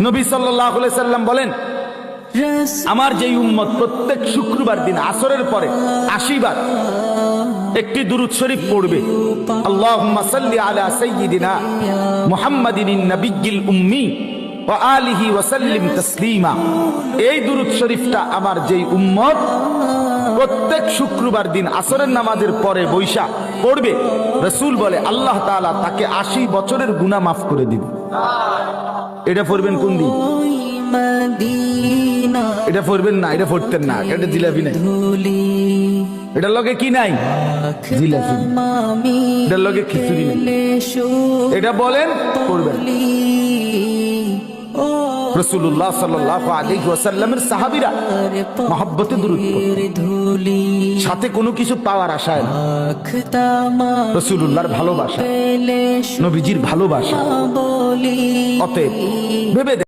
নবী সাল্লাল্লাহু আলাইহি সাল্লাম বলেন, আমার যেই উম্মত প্রত্যেক শুক্রবার দিন আসরের পরে 80 বার একটি দুরূদ শরীফ পড়বে, আল্লাহুম্মা সাল্লি আলা সাইয়্যিদিনা মুহাম্মাদিন নাবিয়্যিল উম্মি ওয়া আলিহি ওয়া সাল্লিম তাসলিমা। এই দুরূদ শরীফটা আমার যেই উম্মত প্রত্যেক শুক্রবার দিন আসরের নামাজের পরে বৈশা পড়বে, রাসূল বলে আল্লাহ তাআলা তাকে 80 বছরের গুনাহ মাফ করে দিবে। এটা পড়বেন কোন দিন? এটা পড়বেন না, এটা পড়তেন না, এটা জিলাপি নাই, এটার লগে কি নাই? জিলাপি। এটার লগে খিচুড়ি নাই। এটা বলেন পড়বেন। রাসূলুল্লাহ সাল্লাল্লাহু আলাইহি ওয়াসাল্লামের সাহাবীরা মহব্বতে দুরূদ পড়তেন, সাথে কোনো কিছু পাওয়ার আশায় না। রাসূলুল্লাহর ভালোবাসা, নবীজির ভালোবাসা। অতএব ভেবে